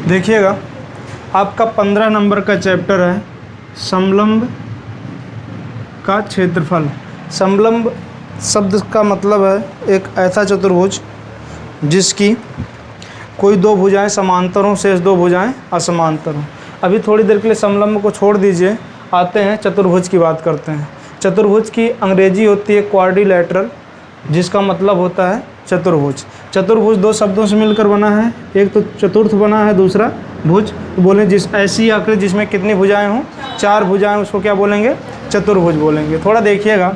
देखिएगा, आपका 15 नंबर का चैप्टर है समलंब का क्षेत्रफल। समलंब शब्द का मतलब है एक ऐसा चतुर्भुज जिसकी कोई दो भुजाएं समांतर हों, शेष दो भुजाएं असमांतर हों। अभी थोड़ी देर के लिए समलंब को छोड़ दीजिए, आते हैं चतुर्भुज की बात करते हैं। चतुर्भुज की अंग्रेजी होती है क्वाड्रिलैटरल, जिसका मतलब होता है चतुर्भुज। चतुर्भुज दो शब्दों से मिलकर बना है, एक तो चतुर्थ बना है, दूसरा भुज। तो बोले जिस ऐसी आकृति जिसमें कितनी भुजाएं हों, 4 भुजाएं, उसको क्या बोलेंगे? चतुर्भुज बोलेंगे। थोड़ा देखिएगा,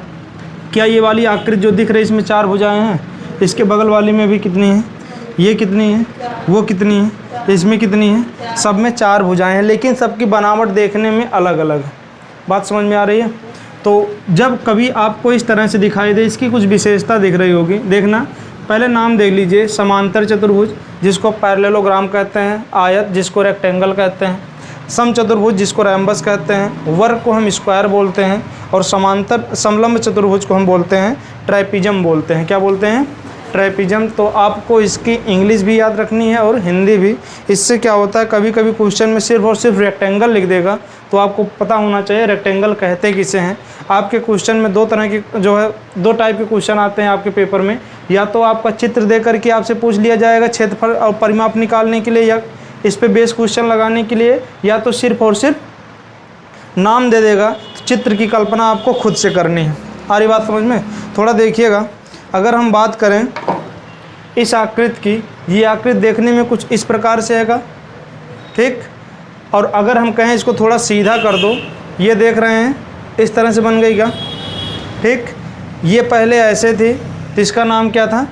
क्या ये वाली आकृति जो दिख रही है इसमें 4 भुजाएं हैं? इसके बगल वाली में भी कितनी है? ये कितनी है? वो कितनी है? इसमें कितनी है? सब में 4 भुजाएं हैं, लेकिन सबकी बनावट देखने में अलग अलग है। बात समझ में आ रही है? तो जब कभी आपको इस तरह से दिखाई दे, इसकी कुछ विशेषता दिख रही होगी। देखना, पहले नाम देख लीजिए, समांतर चतुर्भुज जिसको पैरेललोग्राम कहते हैं, आयत जिसको रेक्टेंगल कहते हैं, समचतुर्भुज जिसको रैम्बस कहते हैं, वर्ग को हम स्क्वायर बोलते हैं, और समलंब चतुर्भुज को हम बोलते हैं ट्राइपिज्म बोलते हैं। क्या बोलते हैं? ट्राइपिज्म। तो आपको इसकी इंग्लिश भी याद रखनी है और हिंदी भी। इससे क्या होता है, कभी कभी क्वेश्चन में सिर्फ और सिर्फ रेक्टेंगल लिख देगा, तो आपको पता होना चाहिए रेक्टेंगल कहते किसे हैं। आपके क्वेश्चन में दो तरह के जो है, 2 टाइप के क्वेश्चन आते हैं आपके पेपर में। या तो आपका चित्र दे करके आपसे पूछ लिया जाएगा क्षेत्रफल और परिमाप निकालने के लिए, या इस पे बेस क्वेश्चन लगाने के लिए, या तो सिर्फ और सिर्फ नाम दे देगा। तो चित्र की कल्पना आपको खुद से करनी है। आ रही बात समझ में? थोड़ा देखिएगा, अगर हम बात करें इस आकृति की, ये आकृति देखने में कुछ इस प्रकार से हैगा, ठीक। और अगर हम कहें इसको थोड़ा सीधा कर दो, ये देख रहे हैं इस तरह से बन गई क्या? ठीक। ये पहले ऐसे थी, तो इसका नाम क्या था?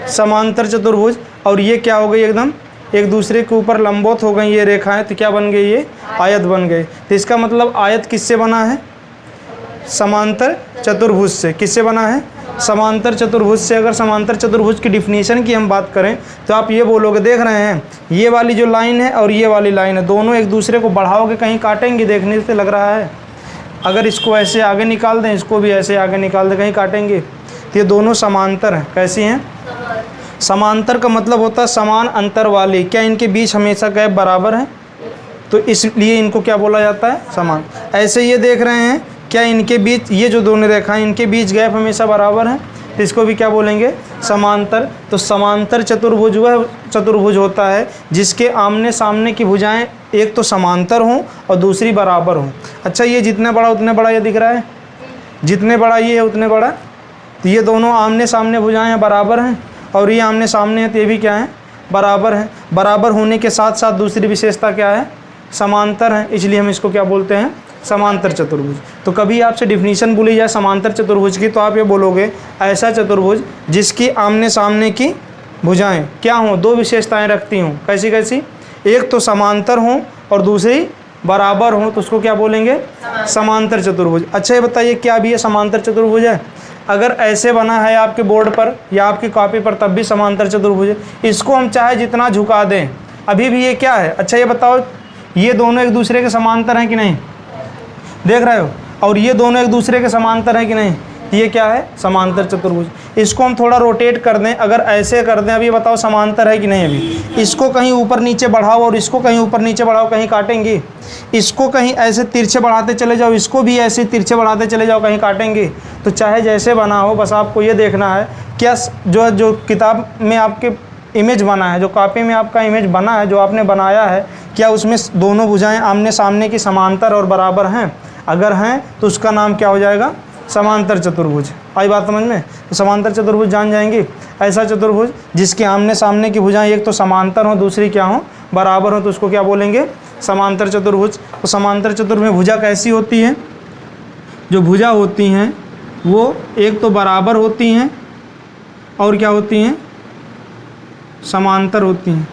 समांतर चतुर्भुज। और ये क्या हो गई? एकदम एक दूसरे के ऊपर लंबवत हो गई ये रेखाएं, तो क्या बन गई? ये आयत बन गई। तो इसका मतलब आयत किससे बना है? समांतर चतुर्भुज से। किससे बना है? समांतर चतुर्भुज से। अगर समांतर चतुर्भुज की डिफिनीशन की हम बात करें तो आप ये बोलोगे, देख रहे हैं ये वाली जो लाइन है और ये वाली लाइन है, दोनों एक दूसरे को बढ़ाओगे कहीं काटेंगे? देखने से लग रहा है। अगर इसको ऐसे आगे निकाल दें, इसको भी ऐसे आगे निकाल दें, कहीं काटेंगे? तो ये दोनों समांतर हैं। कैसी हैं? समांतर का मतलब होता है समान अंतर वाली। क्या इनके बीच हमेशा गैप बराबर है? तो इसलिए इनको क्या बोला जाता है? समान। ऐसे ये देख रहे हैं, क्या इनके बीच, ये जो दोनों रेखाएं, इनके बीच गैप हमेशा बराबर है? तो इसको भी क्या बोलेंगे? समांतर। तो समांतर चतुर्भुज वह चतुर्भुज होता है जिसके आमने सामने की भुजाएं एक तो समांतर हों और दूसरी बराबर हों। अच्छा, ये जितना बड़ा उतने बड़ा ये दिख रहा है, जितने बड़ा ये है उतने बड़ा। तो ये दोनों आमने सामने भुजाएं बराबर हैं, और ये आमने सामने है तो ये भी क्या है? बराबर है। बराबर होने के साथ साथ दूसरी विशेषता क्या है? समांतर है। इसलिए हम इसको क्या बोलते हैं? समांतर चतुर्भुज। तो कभी आपसे डिफिनीशन बोली जाए समांतर चतुर्भुज की, तो आप ये बोलोगे ऐसा चतुर्भुज जिसकी आमने सामने की भुजाएं क्या हों? 2 विशेषताएं रखती हों। कैसी कैसी? एक तो समांतर हों और दूसरी बराबर हों, तो उसको क्या बोलेंगे? समांतर चतुर्भुज। अच्छा, ये बताइए क्या भी ये समांतर चतुर्भुज है? अगर ऐसे बना है आपके बोर्ड पर या आपकी कॉपी पर, तब भी समांतर चतुर्भुज है। इसको हम चाहे जितना झुका दें, अभी भी ये क्या है? अच्छा, ये बताओ, ये दोनों एक दूसरे के समांतर हैं कि नहीं? देख रहे हो? और ये दोनों एक दूसरे के समांतर हैं कि नहीं? ये क्या है? समांतर चतुर्भुज। इसको हम थोड़ा रोटेट कर दें, अगर ऐसे कर दें, अभी बताओ समांतर है कि नहीं? अभी इसको कहीं ऊपर नीचे बढ़ाओ और इसको कहीं ऊपर नीचे बढ़ाओ, कहीं काटेंगे? इसको कहीं ऐसे तिरछे बढ़ाते चले जाओ, इसको भी ऐसे तिरछे बढ़ाते चले जाओ, कहीं काटेंगे? तो चाहे जैसे बना हो, बस आपको ये देखना है क्या जो किताब में आपके इमेज बना है, जो कॉपी में आपका इमेज बना है, जो आपने बनाया है, क्या उसमें दोनों भुजाएं आमने सामने की समांतर और बराबर हैं? अगर हैं तो उसका नाम क्या हो जाएगा? समांतर चतुर्भुज। आई बात समझ में? तो समांतर चतुर्भुज जान जाएंगे, ऐसा चतुर्भुज जिसके आमने सामने की भुजाएं एक तो समांतर हो, दूसरी क्या हो? बराबर हो, तो उसको क्या बोलेंगे? समांतर चतुर्भुज। तो समांतर चतुर्भुज में भुजा कैसी होती है? जो भुजा होती हैं वो एक तो बराबर होती हैं और क्या होती हैं? समांतर होती हैं।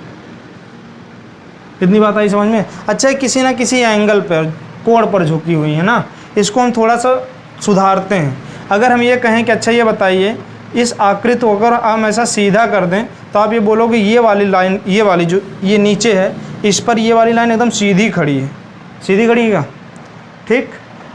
इतनी बात आई समझ में? अच्छा, किसी ना किसी एंगल पर, कोण पर झुकी हुई है ना, इसको हम थोड़ा सा सुधारते हैं। अगर हम ये कहें कि अच्छा ये बताइए, इस आकृति को अगर हम ऐसा सीधा कर दें, तो आप ये बोलोगे ये वाली लाइन, ये वाली जो ये नीचे है, इस पर ये वाली लाइन एकदम सीधी खड़ी है। सीधी खड़ी है क्या? ठीक।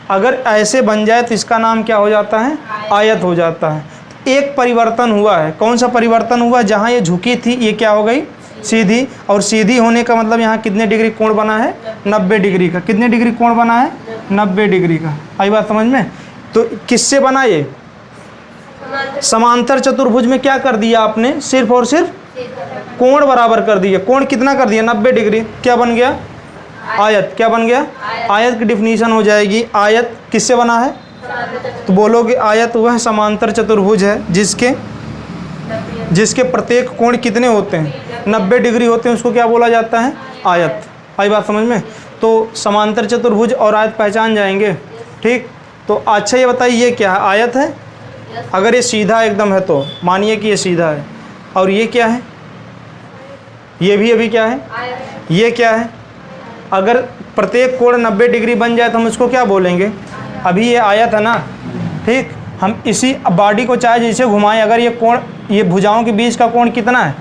अगर ऐसे बन जाए तो इसका नाम क्या हो जाता है? आयत हो जाता है। एक परिवर्तन हुआ है। कौन सा परिवर्तन हुआ? जहाँ ये झुकी थी ये क्या हो गई? सीधी, और सीधी होने का मतलब यहाँ कितने डिग्री कोण बना है? 90 डिग्री का। कितने डिग्री कोण बना है? 90 डिग्री का। आई बात समझ में? तो किससे बना ये? समांतर चतुर्भुज में क्या कर दिया आपने? सिर्फ और सिर्फ कोण बराबर कर दिया। कोण कितना कर दिया? 90 डिग्री। क्या बन गया? आयत। क्या बन गया? आयत की डिफिनीशन हो जाएगी, आयत किससे बना है? तो बोलोगे आयत वह समांतर चतुर्भुज है जिसके प्रत्येक कोण कितने होते हैं? 90 डिग्री होते हैं। उसको क्या बोला जाता है? आयत। आई बात समझ में? तो समांतर चतुर्भुज और आयत पहचान जाएंगे, ठीक। तो अच्छा ये बताइए, ये क्या है? आयत है। अगर ये सीधा एकदम है तो मानिए कि ये सीधा है, और ये क्या है? ये भी अभी क्या है? ये क्या है? अगर प्रत्येक कोण 90 डिग्री बन जाए तो हम इसको क्या बोलेंगे? अभी ये आयत है ना, ठीक। हम इसी बॉडी को चाहे जैसे घुमाएं, अगर ये कोण, ये भुजाओं के बीच का कोण कितना है?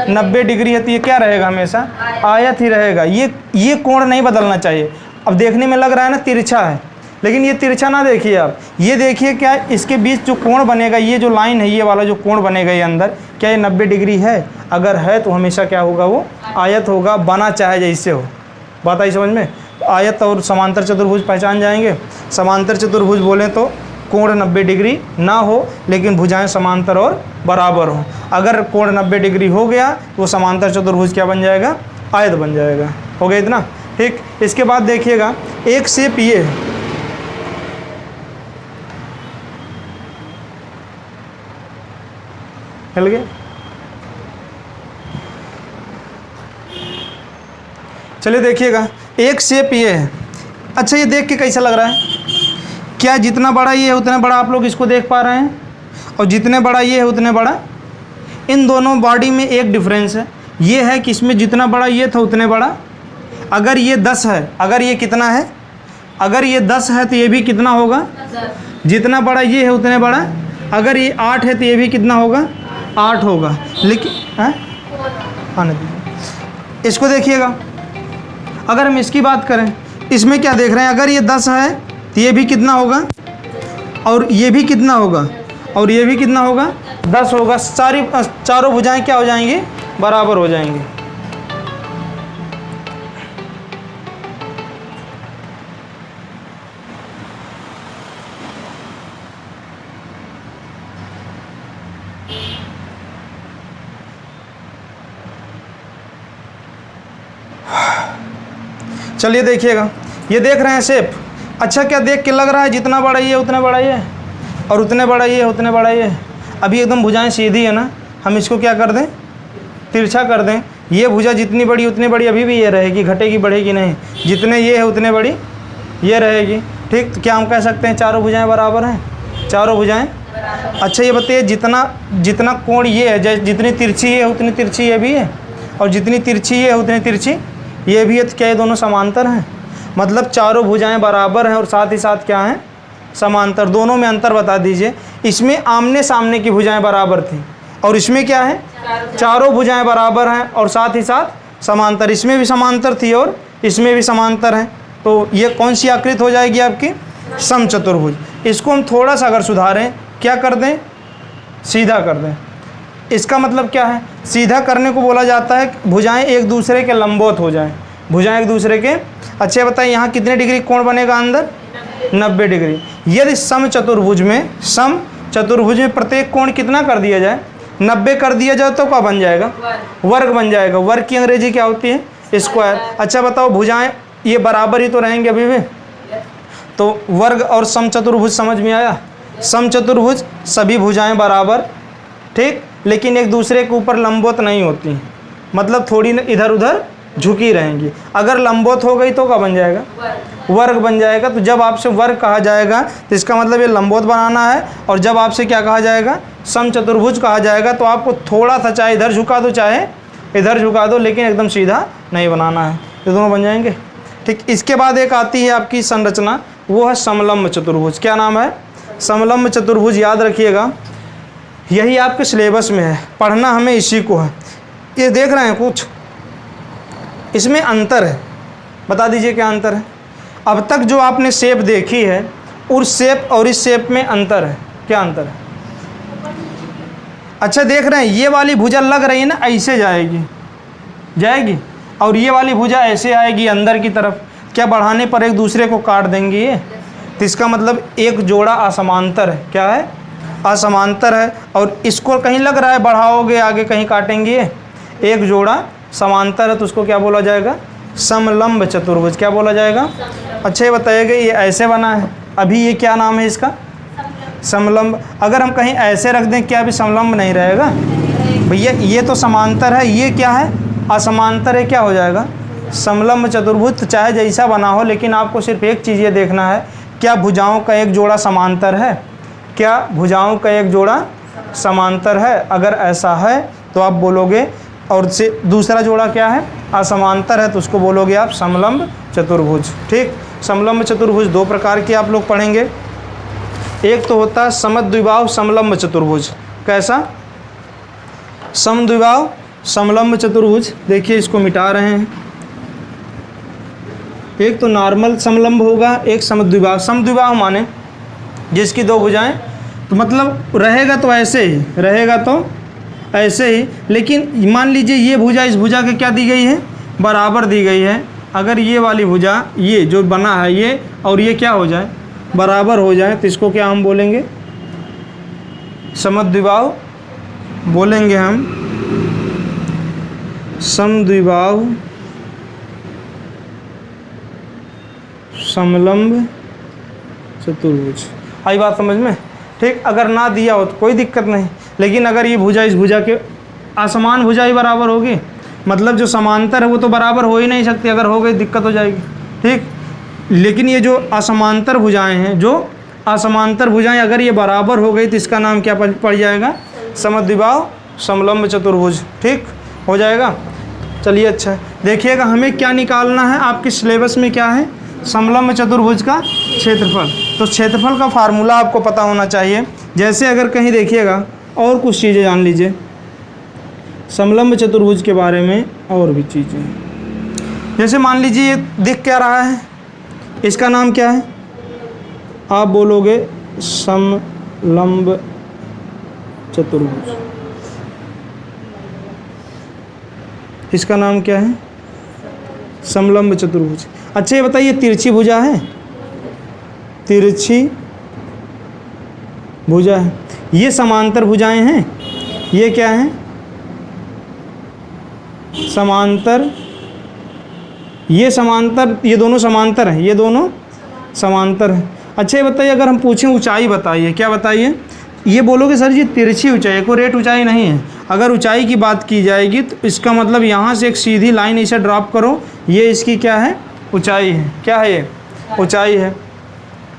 90 डिग्री है, तो ये क्या रहेगा? हमेशा आयत ही रहेगा। ये कोण नहीं बदलना चाहिए। अब देखने में लग रहा है ना तिरछा है, लेकिन ये तिरछा ना देखिए आप, ये देखिए क्या इसके बीच जो कोण बनेगा, ये जो लाइन है, ये वाला जो कोण बनेगा ये अंदर, क्या ये 90 डिग्री है? अगर है तो हमेशा क्या होगा? वो आयत होगा, बना चाहे जैसे हो। बात आई समझ में? तो आयत और समांतर चतुर्भुज पहचान जाएंगे। समांतर चतुर्भुज बोलें तो कोण 90 डिग्री ना हो, लेकिन भुजाएं समांतर और बराबर हो। अगर कोण 90 डिग्री हो गया तो वो समांतर चतुर्भुज क्या बन जाएगा? आयत बन जाएगा। हो गया इतना, ठीक। इसके बाद देखिएगा, एक शेप ये है, हिल गया। चलिए देखिएगा, एक शेप ये है। अच्छा ये देख के कैसा लग रहा है? क्या जितना बड़ा ये है उतना बड़ा आप लोग इसको देख पा रहे हैं? और जितने बड़ा ये है उतने बड़ा? इन दोनों बॉडी में एक डिफरेंस है, ये है कि इसमें जितना बड़ा ये था उतने बड़ा। अगर ये 10 है, अगर ये कितना है? अगर ये 10 है तो ये भी कितना होगा? जितना बड़ा ये है उतने बड़ा। अगर ये 8 है तो ये भी कितना होगा? 8 होगा। लेकिन आने दीजिए, इसको देखिएगा। अगर हम इसकी बात करें, इसमें क्या देख रहे हैं? अगर ये 10 है तो ये भी कितना होगा? और ये भी कितना होगा? और ये भी कितना होगा? 10 होगा। चारों भुजाएं क्या हो जाएंगी? बराबर हो जाएंगी। चलिए देखिएगा, ये देख रहे हैं शेप। अच्छा क्या देख के लग रहा है जितना बड़ा ये उतना बड़ा ये, और उतने बड़ा ये उतने बड़ा ये? अभी एकदम भुजाएं सीधी है ना, हम इसको क्या कर दें? तिरछा कर दें। ये भुजा जितनी बड़ी उतनी बड़ी अभी भी ये रहेगी, घटेगी बढ़ेगी नहीं। जितने ये है उतने बड़ी ये रहेगी, ठीक। तो क्या हम कह सकते हैं चारों भुजाएं बराबर हैं? चारों भुजाएं। अच्छा ये बताइए, जितना कोण ये है, जैसे जितनी तिरछी ये है उतनी तिरछी ये भी है, और जितनी तिरछी ये है उतनी तिरछी ये भी है। तो क्या ये दोनों समांतर हैं? मतलब चारों भुजाएं बराबर हैं और साथ ही साथ क्या हैं? समांतर। दोनों में अंतर बता दीजिए। इसमें आमने सामने की भुजाएं बराबर थी, और इसमें क्या है? चारों भुजाएं बराबर हैं और साथ ही साथ समांतर। इसमें भी समांतर थी और इसमें भी समांतर है। तो ये कौन सी आकृति हो जाएगी आपकी? समचतुर्भुज। इसको हम थोड़ा सा अगर सुधारें, क्या कर दें? सीधा कर दें। इसका मतलब क्या है? सीधा करने को बोला जाता है भुजाएं एक दूसरे के लंबवत हो जाएं। भुजाएं एक दूसरे के। अच्छा बताइए यहाँ कितने डिग्री कोण बनेगा अंदर? 90 डिग्री। यदि समचतुर्भुज में प्रत्येक कोण कितना कर दिया जाए? 90 कर दिया जाए तो क्या बन जाएगा? वर्ग बन जाएगा। वर्ग की अंग्रेजी क्या होती है? स्क्वायर। अच्छा बताओ, भुजाएं ये बराबर ही तो रहेंगे अभी भी। तो वर्ग और समचतुर्भुज समझ में आया? समचतुर्भुज सभी भुजाएं बराबर, ठीक, लेकिन एक दूसरे के ऊपर लंबवत नहीं होती, मतलब थोड़ी न इधर उधर झुकी रहेंगी। अगर लंबवत हो गई तो क्या बन जाएगा? वर्ग बन जाएगा। तो जब आपसे वर्ग कहा जाएगा तो इसका मतलब ये लंबवत बनाना है, और जब आपसे क्या कहा जाएगा? समचतुर्भुज कहा जाएगा। तो आपको थोड़ा सा चाहे इधर झुका दो चाहे इधर झुका दो, लेकिन एकदम सीधा नहीं बनाना है। ये दोनों बन जाएंगे, ठीक। इसके बाद एक आती है आपकी संरचना, वो है समलंब चतुर्भुज। क्या नाम है? समलंब चतुर्भुज। याद रखिएगा, यही आपके सिलेबस में है, पढ़ना हमें इसी को है। ये देख रहे हैं कुछ इसमें अंतर है, बता दीजिए क्या अंतर है? अब तक जो आपने शेप देखी है उस शेप और इस शेप में अंतर है। क्या अंतर है? अच्छा देख रहे हैं, ये वाली भुजा लग रही है ना, ऐसे जाएगी, जाएगी। और ये वाली भुजा ऐसे आएगी अंदर की तरफ, क्या बढ़ाने पर एक दूसरे को काट देंगी ये? तो इसका मतलब एक जोड़ा असमांतर है। क्या है? असमांतर है। और इसको कहीं लग रहा है बढ़ाओगे आगे कहीं काटेंगे ये, एक जोड़ा समांतर है तो उसको क्या बोला जाएगा? समलंब चतुर्भुज। क्या बोला जाएगा? अच्छा ये बताइएगा, ये ऐसे बना है, अभी ये क्या नाम है इसका? समलंब। अगर हम कहीं ऐसे रख दें क्या अभी समलंब नहीं रहेगा? भैया ये तो समांतर है, ये क्या है? असमांतर है। क्या हो जाएगा? समलंब चतुर्भुज। तो चाहे जैसा बना हो, लेकिन आपको सिर्फ एक चीज़ ये देखना है, क्या भुजाओं का एक जोड़ा समांतर है? क्या भुजाओं का एक जोड़ा समांतर है? अगर ऐसा है तो आप बोलोगे, और से दूसरा जोड़ा क्या है? असमांतर है, तो उसको बोलोगे आप समलंब चतुर्भुज। ठीक। समलंब चतुर्भुज दो प्रकार के आप लोग पढ़ेंगे। एक तो होता है समद्विबाहु समलंब चतुर्भुज। कैसा? समद्विबाहु समलंब चतुर्भुज। देखिए इसको मिटा रहे हैं। एक तो नॉर्मल समलंब होगा, एक समद्विबाहु। समद्विबाहु माने जिसकी दो भुजाएं, तो मतलब रहेगा तो ऐसे ही, रहेगा तो ऐसे ही, लेकिन मान लीजिए ये भुजा इस भुजा के क्या दी गई है? बराबर दी गई है। अगर ये वाली भुजा, ये जो बना है ये और ये क्या हो जाए? बराबर हो जाए, तो इसको क्या हम बोलेंगे? समद्विबाहु बोलेंगे हम। समद्विबाहु समलंब चतुर्भुज। आई बात समझ में? ठीक। अगर ना दिया हो तो कोई दिक्कत नहीं, लेकिन अगर ये भुजा इस भुजा के असमान भुजा ही बराबर होगी, मतलब जो समांतर है वो तो बराबर हो ही नहीं सकती, अगर हो गई दिक्कत हो जाएगी। ठीक। लेकिन ये जो असमांतर भुजाएं हैं, जो असमांतर भुजाएं अगर ये बराबर हो गई तो इसका नाम क्या पड़ जाएगा? समद्विबाहु समलंब चतुर्भुज। ठीक हो जाएगा। चलिए अच्छा है, देखिएगा हमें क्या निकालना है। आपके सिलेबस में क्या है? समलंब चतुर्भुज का क्षेत्रफल। तो क्षेत्रफल का फार्मूला आपको पता होना चाहिए। जैसे अगर कहीं देखिएगा और कुछ चीज़ें जान लीजिए समलंब चतुर्भुज के बारे में, और भी चीज़ें। जैसे मान लीजिए ये दिख क्या रहा है, इसका नाम क्या है? आप बोलोगे समलंब चतुर्भुज। इसका नाम क्या है? समलंब चतुर्भुज। अच्छा ये बताइए तिरछी भुजा है? तिरछी भुजा है। ये समांतर भुजाएं हैं, ये क्या है? समांतर। ये समांतर, ये दोनों समांतर हैं, ये दोनों समांतर हैं। अच्छा ये बताइए, अगर हम पूछें ऊंचाई बताइए, क्या बताइए? ये बोलोगे सर जी तिरछी ऊंचाई, कोई रेट ऊंचाई नहीं है। अगर ऊंचाई की बात की जाएगी तो इसका मतलब यहाँ से एक सीधी लाइन इसे ड्रॉप करो, ये इसकी क्या है? ऊंचाई है। क्या है ये? ऊंचाई है।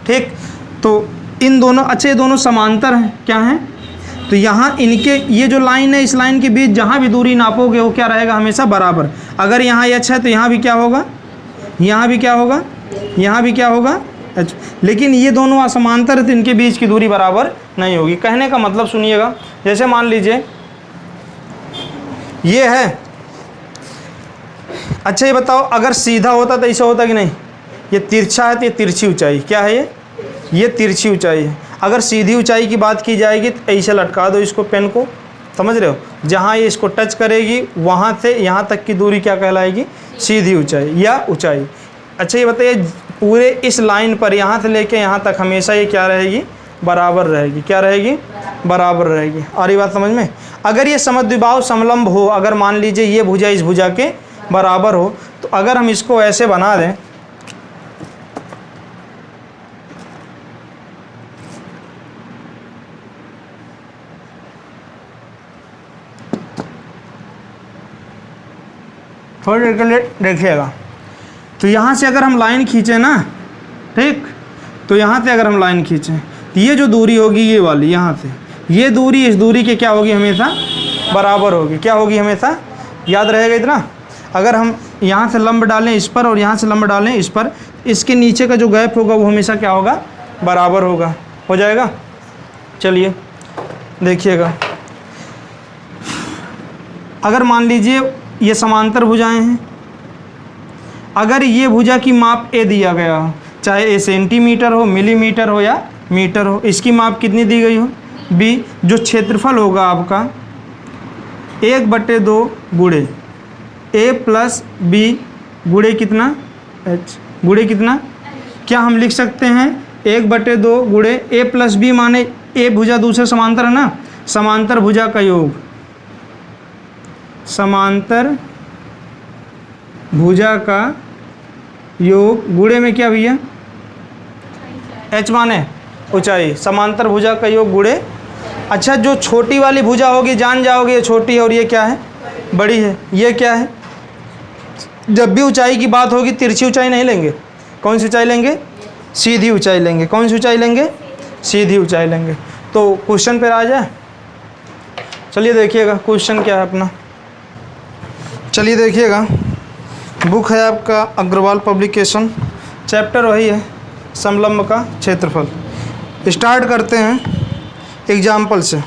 ठीक। तो इन दोनों, अच्छा ये दोनों समांतर हैं, क्या हैं? तो यहाँ इनके ये जो लाइन है, इस लाइन के बीच जहाँ भी दूरी नापोगे वो क्या रहेगा? हमेशा बराबर। अगर यहाँ एच है तो यहाँ भी क्या होगा? यहाँ भी क्या होगा? यहाँ भी क्या होगा? एच। लेकिन ये दोनों असमांतर है तो इनके बीच की दूरी बराबर नहीं होगी। कहने का मतलब सुनिएगा, जैसे मान लीजिए ये है। अच्छा ये बताओ, अगर सीधा होता तो ऐसा होता कि नहीं? ये तिरछा है तो ये तिरछी ऊंचाई। क्या है ये तिरछी ऊंचाई है। अगर सीधी ऊंचाई की बात की जाएगी तो ऐसे लटका दो इसको, पेन को, समझ रहे हो? जहाँ ये इसको टच करेगी वहाँ से यहाँ तक की दूरी क्या कहलाएगी? सीधी ऊंचाई या ऊंचाई। अच्छा ये बताइए, पूरे इस लाइन पर यहाँ से लेके यहाँ तक हमेशा ये क्या रहेगी? बराबर रहेगी। क्या रहेगी? बराबर रहेगी। और ये बात समझ में? अगर ये समद्विबाहु समलंब हो, अगर मान लीजिए ये भुजा इस भुजा के बराबर हो, तो अगर हम इसको ऐसे बना दें, थोड़ी देर के लिए देखिएगा। तो यहाँ से अगर हम लाइन खींचें ना, ठीक, तो यहाँ से अगर हम लाइन खींचें तो ये जो दूरी होगी ये वाली, यहाँ से ये दूरी इस दूरी के क्या होगी? हमेशा बराबर होगी। क्या होगी? हमेशा। याद रहेगा इतना। अगर हम यहाँ से लंब डालें इस पर और यहाँ से लंब डालें इस पर, इसके नीचे का जो गैप होगा वो हमेशा क्या होगा? बराबर होगा। हो जाएगा। चलिए देखिएगा, अगर मान लीजिए ये समांतर भुजाएं हैं, अगर ये भुजा की माप ए दिया गया हो, चाहे ए सेंटीमीटर हो, मिलीमीटर हो या मीटर हो, इसकी माप कितनी दी गई हो? बी। जो क्षेत्रफल होगा आपका 1/2 गुणे ए प्लस बी गुणे कितना एच, गुणे कितना, क्या हम लिख सकते हैं 1/2 गुणे ए प्लस बी, माने ए भुजा दूसरे समांतर है ना, समांतर भुजा का योग, समांतर भुजा का योग गुणे में क्या भैया एच माने ऊंचाई, समांतर भुजा का योग गुणे। अच्छा, जो छोटी वाली भुजा होगी जान जाओगे ये छोटी है और ये क्या है बड़ी है, ये क्या है, जब भी ऊंचाई की बात होगी तिरछी ऊंचाई नहीं लेंगे, कौन सी ऊंचाई लेंगे, सीधी ऊंचाई लेंगे, कौन सी ऊंचाई लेंगे, सीधी ऊंचाई लेंगे। तो क्वेश्चन पर आ जाए, चलिए देखिएगा क्वेश्चन क्या है अपना, चलिए देखिएगा, बुक है आपका अग्रवाल पब्लिकेशन, चैप्टर वही है समलंब का क्षेत्रफल। स्टार्ट करते हैं एग्जाम्पल से।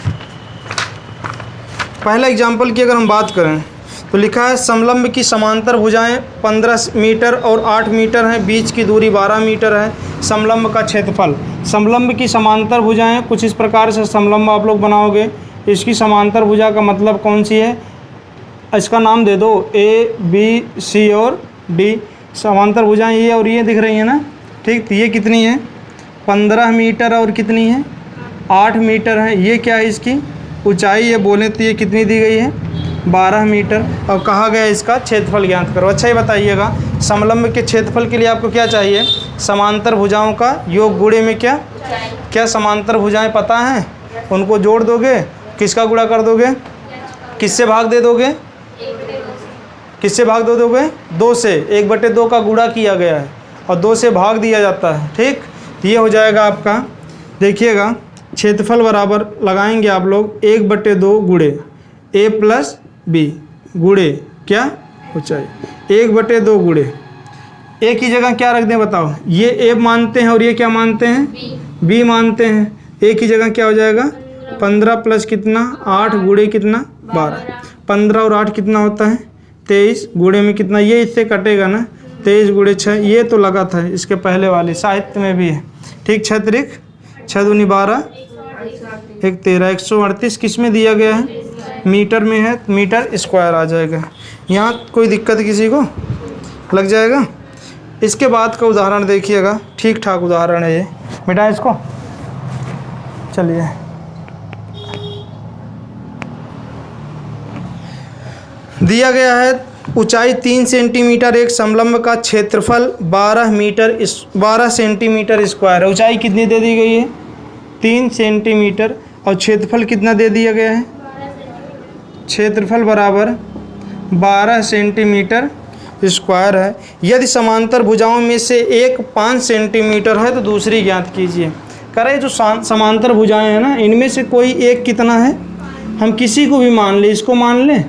पहला एग्जाम्पल की अगर हम बात करें तो लिखा है समलंब की समांतर भुजाएं 15 मीटर और 8 मीटर हैं, बीच की दूरी 12 मीटर है, समलंब का क्षेत्रफल। समलंब की समांतर भुजाएं कुछ इस प्रकार से समलंब आप लोग बनाओगे, इसकी समांतर भुजा का मतलब कौन सी है, इसका नाम दे दो ए बी सी और डी। समांतर भुजाएं ये और ये दिख रही हैं ना, ठीक, तो ये कितनी है 15 मीटर और कितनी है 8 मीटर है। ये क्या है इसकी ऊंचाई, ये बोले तो ये कितनी दी गई है 12 मीटर, और कहा गया इसका क्षेत्रफल ज्ञात करो। अच्छा ये बताइएगा समलंब के क्षेत्रफल के लिए आपको क्या चाहिए, समांतर भुजाओं का योग गुणे में क्या, क्या समांतर भुजाएं पता हैं, उनको जोड़ दोगे, किसका गुणा कर दोगे, किससे भाग दे दोगे, किससे भाग दे दोगे 2 से, 1/2 का गुणा किया गया है और 2 से भाग दिया जाता है, ठीक। ये हो जाएगा आपका, देखिएगा क्षेत्रफल बराबर लगाएंगे आप लोग 1/2 गुणे ए प्लस बी गुणे क्या ऊंचाई, 1/2 गुणे ए की जगह क्या रख दें बताओ, ये ए मानते हैं और ये क्या मानते हैं बी मानते हैं, ए की जगह क्या हो जाएगा 15 प्लस कितना 8 गुणे कितना 12, 15 और 8 कितना होता है 23, गुणे में कितना, ये इससे कटेगा ना 23 गुणे 6, ये तो लगा था इसके पहले वाले साहित्य में भी है, ठीक। 6 त्रिक 6 दूनी 12 1 13, 138 किस में दिया गया है मीटर में है, मीटर स्क्वायर आ जाएगा। यहाँ कोई दिक्कत किसी को लग जाएगा। इसके बाद का उदाहरण देखिएगा, ठीक ठाक उदाहरण है ये, मिटा इसको, चलिए दिया गया है ऊंचाई 3 सेंटीमीटर, एक समलंब का क्षेत्रफल 12 सेंटीमीटर स्क्वायर है। ऊंचाई कितनी दे दी गई है 3 सेंटीमीटर और क्षेत्रफल कितना दे दिया गया है, क्षेत्रफल बराबर 12 सेंटीमीटर स्क्वायर है। यदि समांतर भुजाओं में से एक 5 सेंटीमीटर है तो दूसरी ज्ञात कीजिए। करें जो समांतर भुजाएं हैं ना, इनमें से कोई एक कितना है, हम किसी को भी मान लें, इसको मान लें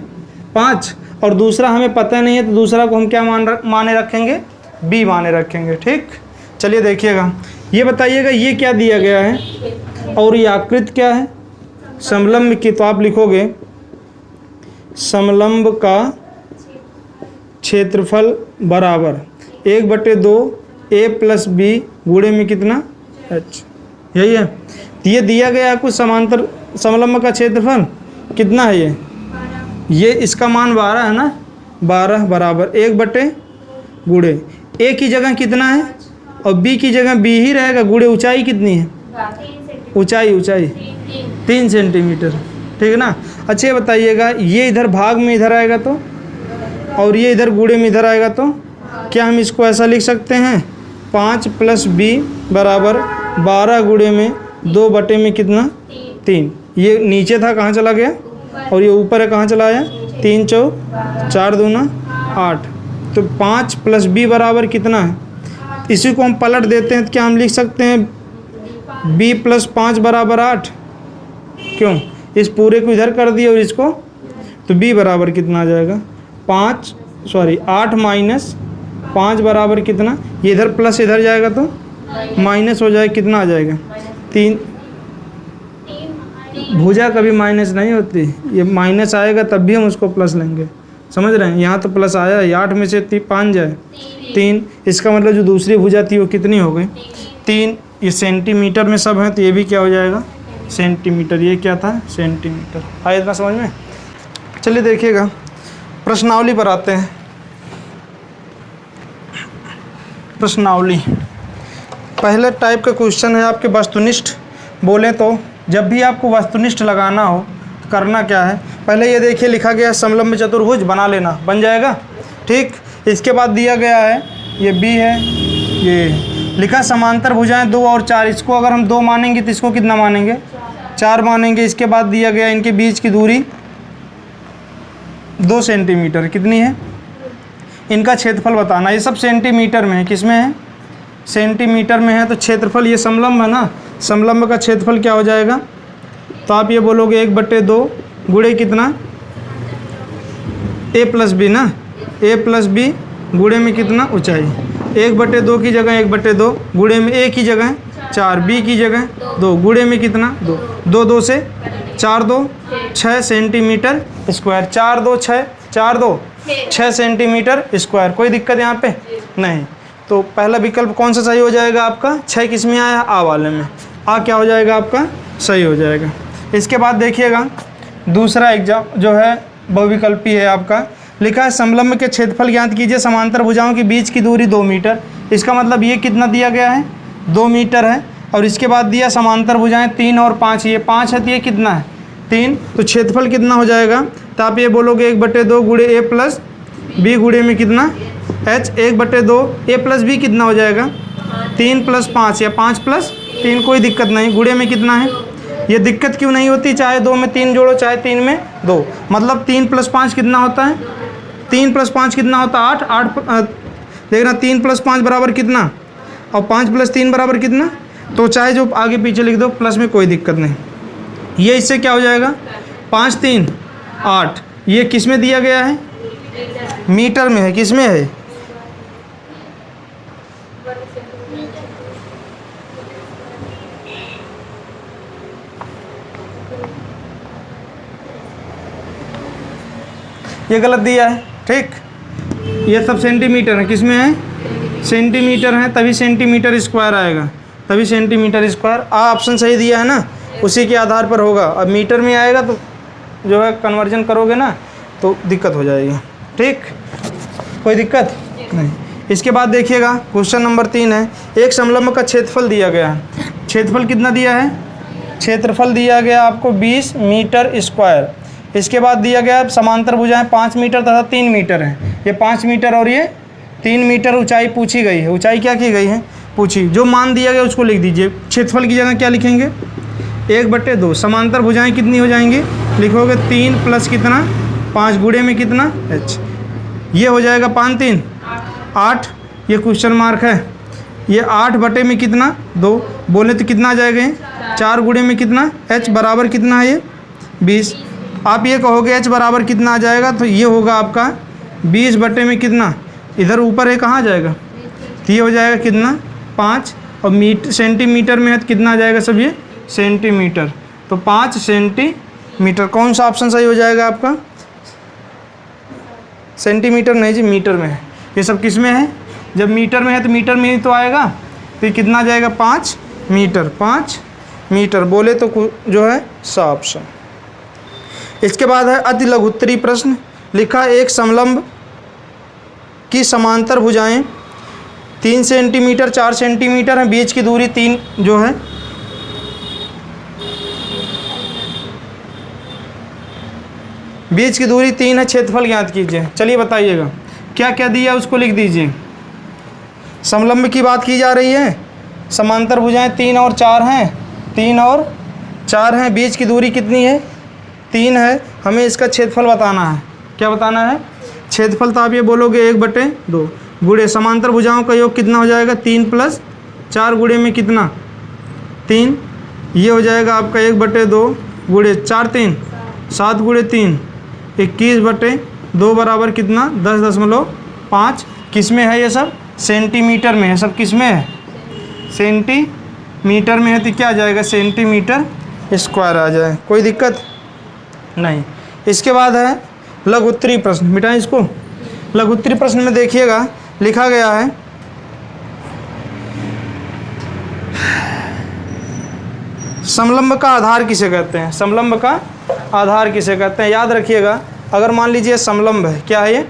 5 और दूसरा हमें पता नहीं है तो दूसरा को हम क्या माने रखेंगे बी माने रखेंगे, ठीक। चलिए देखिएगा, ये बताइएगा ये क्या दिया गया है और ये आकृति क्या है समलंब की, तो आप लिखोगे समलंब का क्षेत्रफल बराबर 1/2 ए प्लस बी गुणे में कितना एच, यही है। ये दिया गया कुछ समांतर समलंब का क्षेत्रफल कितना है, ये इसका मान 12 है ना, 12 बराबर 1/, गुणे ए की जगह कितना है और बी की जगह बी ही रहेगा, गुणे ऊंचाई कितनी है, ऊंचाई 3 सेंटीमीटर, ठीक है ना। अच्छा ये बताइएगा ये इधर भाग में इधर आएगा तो, और ये इधर गुणे में इधर आएगा तो क्या हम इसको ऐसा लिख सकते हैं 5 + b बराबर 12 गुणे में 2 में कितना 3, ये नीचे था कहाँ चला गया और ये ऊपर है कहाँ चला आया 3 चौक 4 दूना 8, तो 5 + b बराबर कितना है, इसी को हम पलट देते हैं तो क्या हम लिख सकते हैं b + 5 बराबर 8, क्यों इस पूरे को इधर कर दिए और इसको, तो b बराबर कितना आ जाएगा 8 - 5 बराबर कितना, ये इधर प्लस इधर जाएगा तो माइनस हो जाएगा, कितना आ जाएगा 3। भुजा कभी माइनस नहीं होती, ये माइनस आएगा तब भी हम उसको प्लस लेंगे, समझ रहे हैं। यहाँ तो प्लस आया, 8 में से 5 जाए 3, इसका मतलब जो दूसरी भुजा थी वो कितनी हो गई 3। ये सेंटीमीटर में सब हैं तो ये भी क्या हो जाएगा सेंटीमीटर, ये क्या था सेंटीमीटर। आया इतना समझ में। चलिए देखिएगा प्रश्नावली पर आते हैं। प्रश्नावली पहले टाइप का क्वेश्चन है आपके वस्तुनिष्ठ। बोले तो जब भी आपको वस्तुनिष्ठ लगाना हो तो करना क्या है, पहले ये देखिए लिखा गया समलंब चतुर्भुज बना लेना, बन जाएगा। ठीक, इसके बाद दिया गया है ये बी है, ये लिखा समांतर भुजाएं 2 और 4। इसको अगर हम 2 मानेंगे तो इसको कितना मानेंगे, 4 मानेंगे। इसके बाद दिया गया इनके बीच की दूरी 2 सेंटीमीटर कितनी है, इनका क्षेत्रफल बताना। ये सब सेंटीमीटर में है, किस में है, सेंटीमीटर में है। तो क्षेत्रफल ये समलंब है ना, समलंब का क्षेत्रफल क्या हो जाएगा, तो आप ये बोलोगे 1/2 गुणे कितना, a प्लस बी ना, a प्लस बी गुणे में कितना ऊंचाई, 1/2 की जगह 1/2 गुणे में a की जगह 4, b की जगह 2 गुणे में कितना 2, 2 2 से 4 2 6 सेंटीमीटर स्क्वायर, 4 2 6 4 2 6 सेंटीमीटर स्क्वायर। कोई दिक्कत यहाँ पे नहीं। तो पहला विकल्प कौन सा सही हो जाएगा आपका, 6 किस में आया, आ वाले में, आ क्या हो जाएगा आपका सही हो जाएगा। इसके बाद देखिएगा दूसरा एग्जाम जो है बहुविकल्पी है आपका। लिखा है समलंब के क्षेत्रफल ज्ञात कीजिए, समांतर भुजाओं के बीच की दूरी 2 मीटर। इसका मतलब ये कितना दिया गया है, 2 मीटर है। और इसके बाद दिया समांतर भुजाएं 3 और 5, ये 5 है तो ये कितना है 3। तो क्षेत्रफल कितना हो जाएगा, तो आप ये बोलोगे 1/2 गुणे a प्लस बी गुणे में कितना h, 1/2 a प्लस बी कितना हो जाएगा 3 + 5 या 5 + 3, कोई दिक्कत नहीं। गुणे में कितना है, ये दिक्कत क्यों नहीं होती, चाहे 2 में 3 जोड़ो चाहे 3 में 2, मतलब 3 + 5 कितना होता है, 3 + 5 कितना होता है 8, 8 देखना 3 + 5 बराबर कितना, और 5 + 3 बराबर कितना। तो चाहे जो आगे पीछे लिख दो प्लस में, कोई दिक्कत नहीं। ये इससे क्या हो जाएगा 5 3 8, ये किस में दिया गया है, मीटर में है, किस में है, ये गलत दिया है। ठीक, ये सब सेंटीमीटर है, किस में है सेंटीमीटर है, तभी सेंटीमीटर स्क्वायर आएगा, तभी सेंटीमीटर स्क्वायर। ऑप्शन सही दिया है ना, उसी के आधार पर होगा। अब मीटर में आएगा तो जो है कन्वर्जन करोगे ना तो दिक्कत हो जाएगी। ठीक, कोई दिक्कत नहीं। इसके बाद देखिएगा क्वेश्चन नंबर 3 है, एक समलंब का क्षेत्रफल दिया गया है। क्षेत्रफल कितना दिया है, क्षेत्रफल दिया गया आपको 20 मीटर स्क्वायर। इसके बाद दिया गया समांतर भुजाएं 5 मीटर तथा 3 मीटर हैं। ये 5 मीटर और ये 3 मीटर ऊंचाई पूछी गई है। ऊंचाई क्या की गई है, पूछी, जो मान दिया गया उसको लिख दीजिए। क्षेत्रफल की जगह क्या लिखेंगे 1/2। समांतर भुजाएं कितनी हो जाएंगी, लिखोगे 3 प्लस कितना 5 गुणे में कितना h, ये हो जाएगा 5 3 8, ये क्वेश्चन मार्क है। ये 8 में कितना 2 बोले तो कितना आ जाएगा, 4 गुणे में कितना h बराबर कितना है ये 20। आप ये कहोगे h बराबर कितना आ जाएगा, तो ये होगा आपका 20 में कितना, इधर ऊपर है कहाँ जाएगा, तो ये हो जाएगा कितना 5, और सेंटीमीटर में है तो कितना आ जाएगा सब ये सेंटीमीटर, तो 5 सेंटीमीटर। कौन सा ऑप्शन सही हो जाएगा आपका, सेंटीमीटर नहीं जी, मीटर में है। ये सब किस में है, जब मीटर में है तो मीटर में ही तो आएगा, तो ये कितना जाएगा 5 मीटर, 5 मीटर बोले तो जो है सा ऑप्शन। इसके बाद है अति लघुत्तरी प्रश्न। लिखा एक समलंब की समांतर भुजाएं 3 सेंटीमीटर 4 सेंटीमीटर है, बीच की दूरी 3 जो है, बीच की दूरी 3 है, क्षेत्रफल ज्ञात कीजिए। चलिए बताइएगा क्या क्या दिया उसको लिख दीजिए। समलंब की बात की जा रही है, समांतर भुजाएं 3 और 4 हैं, 3 और 4 हैं, बीच की दूरी कितनी है 3 है, हमें इसका क्षेत्रफल बताना है। क्या बताना है, क्षेत्रफल। तो आप ये बोलोगे 1/2 गुणे समांतर भुजाओं का योग कितना हो जाएगा 3 + 4 गुणे में कितना 3, ये हो जाएगा आपका 1/2 गुणे 4 3 7 गुणे 3 21/2 बराबर कितना 10.5। किस में है ये सब, सेंटीमीटर में है, सब किस में है सेंटीमीटर में है, तो क्या आ जाएगा सेंटीमीटर स्क्वायर आ जाए, कोई दिक्कत नहीं। इसके बाद है लघुत्तरी प्रश्न, मिटाएं इसको। लघुत्तरी प्रश्न में देखिएगा लिखा गया है समलंब का आधार किसे कहते हैं, समलंब का आधार किसे कहते हैं। याद रखिएगा अगर मान लीजिए समलंब है, क्या है ये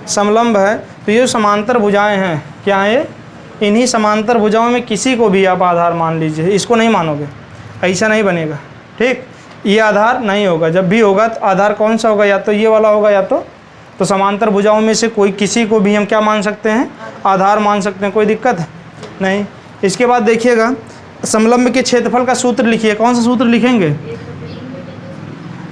समलंब है, तो ये समांतर भुजाएं हैं, क्या है ये, इन्हीं समांतर भुजाओं में किसी को भी आप आधार मान लीजिए, इसको नहीं मानोगे, ऐसा नहीं बनेगा, ठीक। ये आधार नहीं होगा, जब भी होगा तो आधार कौन सा होगा, या तो ये वाला होगा या तो समांतर भुजाओं में से कोई किसी को भी हम क्या मान सकते हैं, आधार मान सकते हैं, कोई दिक्कत है नहीं। इसके बाद देखिएगा समलंब के क्षेत्रफल का सूत्र लिखिए, कौन सा सूत्र लिखेंगे,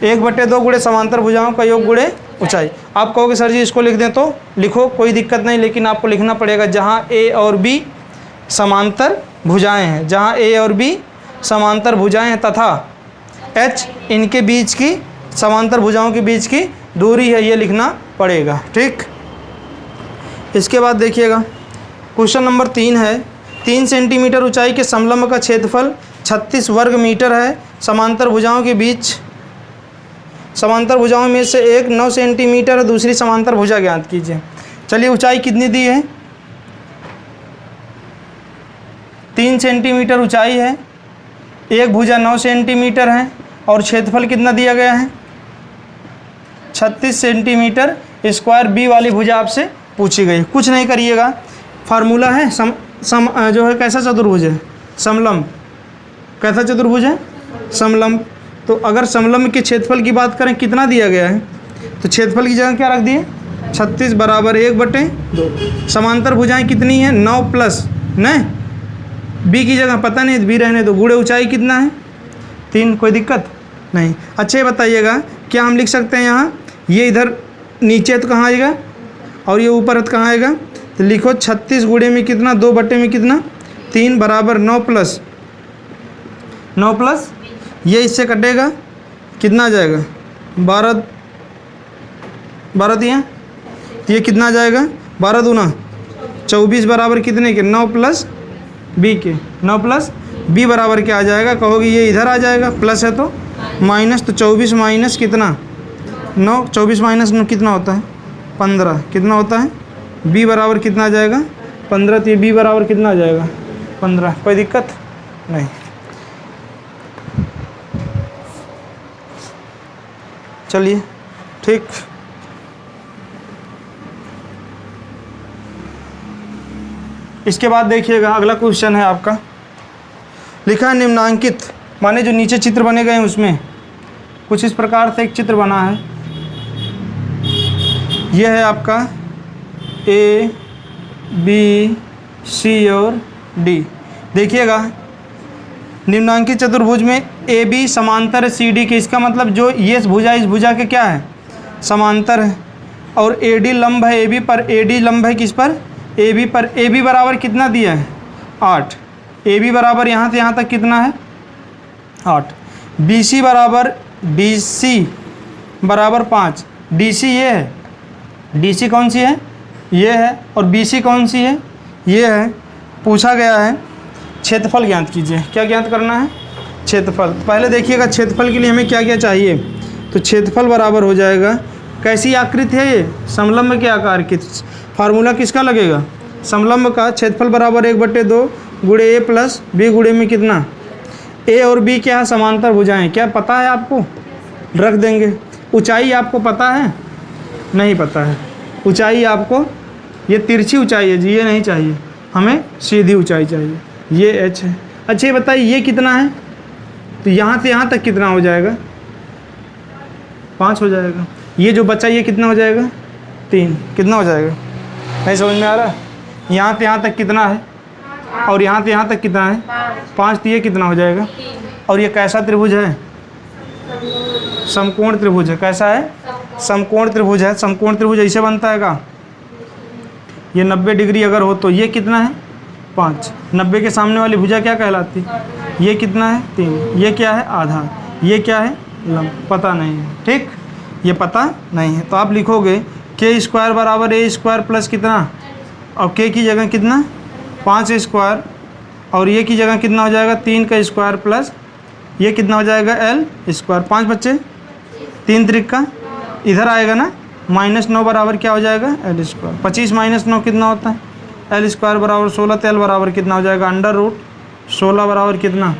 1/2 गुणे समांतर भुजाओं का योग गुणे ऊंचाई। आप कहोगे सर जी इसको लिख दें, तो लिखो, कोई दिक्कत नहीं, लेकिन आपको लिखना पड़ेगा जहाँ ए और बी समांतर भुजाएं हैं, जहाँ ए और बी समांतर भुजाएं हैं तथा एच इनके बीच की समांतर भुजाओं के बीच की दूरी है, ये लिखना पड़ेगा, ठीक। इसके बाद देखिएगा क्वेश्चन नंबर 3 है, 3 सेंटीमीटर ऊंचाई के समलंब का क्षेत्रफल 36 वर्ग मीटर है। समांतर भुजाओं के बीच, समांतर भुजाओं में से एक 9 सेंटीमीटर है, दूसरी समांतर भुजा ज्ञात कीजिए। चलिए ऊंचाई कितनी दी है, 3 सेंटीमीटर ऊंचाई है, एक भुजा 9 सेंटीमीटर है और क्षेत्रफल कितना दिया गया है 36 सेंटीमीटर स्क्वायर। बी वाली भुजा आपसे पूछी गई। कुछ नहीं करिएगा, फार्मूला है जो है कैसा चतुर्भुज है, समलंब। कैसा चतुर्भुज है, समलंब। तो अगर समलंब के क्षेत्रफल की बात करें कितना दिया गया है, तो क्षेत्रफल की जगह क्या रख दिए 36 बराबर 1/2। समांतर भुजाएं कितनी हैं 9 प्लस नहीं, बी की जगह पता नहीं, बी रहने दो, गुणे ऊंचाई कितना है 3, कोई दिक्कत नहीं। अच्छा ये बताइएगा क्या हम लिख सकते हैं यहाँ, ये इधर नीचे तो कहाँ आएगा और ये ऊपर तो कहाँ आएगा, तो लिखो 36 गुणे में कितना 2/2 में कितना 3 बराबर 9 प्लस ये इससे कटेगा कितना आ जाएगा 12 दिया, तो ये कितना आ जाएगा 12 दूना 24 बराबर कितने के 9 प्लस बी के, 9 प्लस बी बराबर क्या आ जाएगा, कहोगे ये इधर आ जाएगा, प्लस है तो माइनस, तो 24 माइनस कितना 9, 24 माइनस 9 कितना होता है 15, कितना होता है बी बराबर कितना आ जाएगा 15, तो ये बी बराबर कितना आ जाएगा 15, कोई दिक्कत नहीं। चलिए ठीक। इसके बाद देखिएगा अगला क्वेश्चन है आपका, लिखा है निम्नांकित, माने जो नीचे चित्र बने गए हैं उसमें कुछ इस प्रकार से एक चित्र बना है। यह है आपका ए बी सी और डी। देखिएगा निम्नांकित चतुर्भुज में ए बी समांतर है सी डी के, इसका मतलब जो ये भुजा इस भुजा के क्या है समांतर है, और ए डी लंब है ए बी पर, ए डी लंब है किस पर ए बी पर। ए बी बराबर कितना दिया है 8, ए बी बराबर यहाँ से यहाँ तक कितना है 8, बी सी बराबर डी सी बराबर 5, डी सी ये है, डी सी कौन सी है ये है, और बी सी कौन सी है ये है। पूछा गया है क्षेत्रफल ज्ञात कीजिए, क्या ज्ञात करना है क्षेत्रफल। पहले देखिएगा क्षेत्रफल के लिए हमें क्या क्या चाहिए, तो क्षेत्रफल बराबर हो जाएगा, कैसी आकृति है ये समलंब के आकार की, फार्मूला किसका लगेगा समलंब का, क्षेत्रफल बराबर 1/2 गुणे ए प्लस बी गुणे में कितना, ए और बी क्या है समांतर भुजाएं, क्या पता है आपको रख देंगे। ऊंचाई आपको पता है नहीं पता है, ऊंचाई आपको ये तिरछी ऊंचाई है जी, ये नहीं चाहिए हमें, सीधी ऊंचाई चाहिए, ये एच है। अच्छा ये बताइए ये कितना है, तो यहाँ से यहाँ तक कितना हो जाएगा 5 हो जाएगा, ये जो बचा ये कितना हो जाएगा 3, कितना हो जाएगा नहीं समझ में आ रहा, यहाँ से यहाँ तक कितना है और यहाँ से यहाँ तक कितना है 5, तो ये कितना हो जाएगा। और ये कैसा त्रिभुज है समकोण त्रिभुज है, कैसा है समकोण त्रिभुज है। समकोण त्रिभुज ऐसे बनता है का, ये 90 डिग्री अगर हो तो ये कितना है 5, 90 के सामने वाली भुजा क्या कहलाती है, ये कितना है 3, ये क्या है आधा, ये क्या है लंब, पता नहीं है, ठीक ये पता नहीं है। तो आप लिखोगे के स्क्वायर बराबर ए स्क्वायर प्लस कितना, और के की जगह कितना 5 स्क्वायर, और ये की जगह कितना हो जाएगा 3 का स्क्वायर प्लस ये कितना हो जाएगा एल स्क्वायर, 5 बच्चे 3 त्रिक का इधर आएगा ना, -9 बराबर क्या हो जाएगा एल स्क्वायर, 25 - 9 कितना होता है एल स्क्वायर बराबर 16, तो एल बराबर कितना हो जाएगा √16 बराबर कितना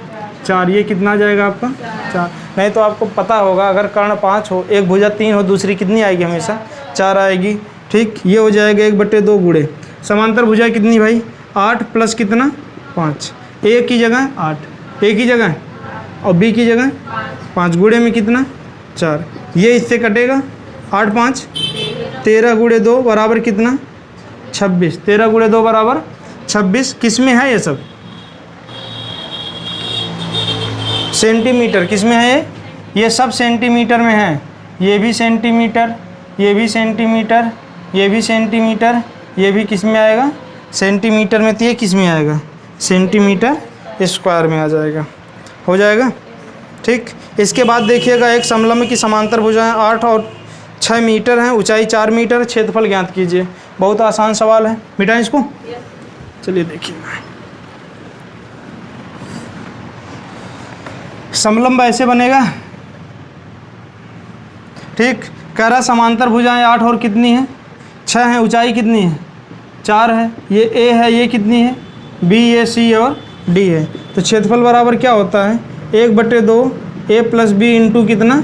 4, ये कितना आ जाएगा आपका 4। नहीं तो आपको पता होगा अगर कर्ण 5 हो, एक भुजा 3 हो, दूसरी कितनी आएगी हमेशा 4 आएगी। ठीक, ये हो जाएगा 1/2 गुणे समांतर भुजा कितनी भाई 8 प्लस कितना 5, ए की जगह 8, ए की जगह और बी की जगह 5 गुणे में कितना 4, ये इससे कटेगा 8 5 13 गुणे 2 बराबर कितना 26, 13 गुणे 2 बराबर 26। किस में है ये सब सेंटीमीटर, किस में है ये सब सेंटीमीटर में है। ये भी सेंटीमीटर, ये भी सेंटीमीटर, ये भी सेंटीमीटर, ये भी किस में आएगा सेंटीमीटर में, तो ये किस में आएगा सेंटीमीटर स्क्वायर में आ जाएगा, हो जाएगा। ठीक, इसके बाद देखिएगा एक समलंब की समांतर भुजाएं 8 और 6 मीटर हैं, ऊंचाई 4 मीटर, क्षेत्रफल ज्ञात कीजिए। बहुत आसान सवाल है, मिटाएं इसको। चलिए देखिए, समलंब ऐसे बनेगा। ठीक, कह रहा समांतर भुजाएं 8 और कितनी है 6 है, ऊंचाई कितनी है 4 है, ये ए है, ये कितनी है बी, ये सी और डी है। तो क्षेत्रफल बराबर क्या होता है 1/2 ए प्लस बी इंटू कितना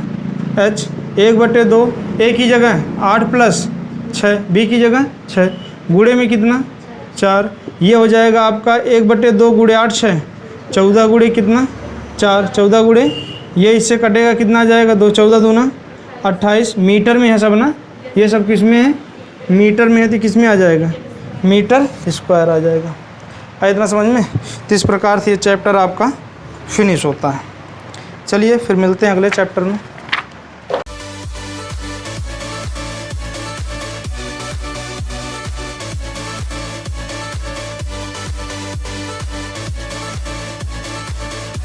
एच, 1/2 ए की जगह 8 प्लस 6, बी की जगह 6, गुणे में कितना 4, ये हो जाएगा आपका 1/2 गुणे 8 6, 14 गुणे कितना 4, 14 गुणे ये इससे कटेगा कितना आ जाएगा 2, 14 दूना 28, मीटर में है सब ना, ये सब किस में है मीटर में है, तो किस में आ जाएगा मीटर स्क्वायर आ जाएगा। इतना समझ में। तो इस प्रकार से ये चैप्टर आपका फिनिश होता है। चलिए फिर मिलते हैं अगले चैप्टर में।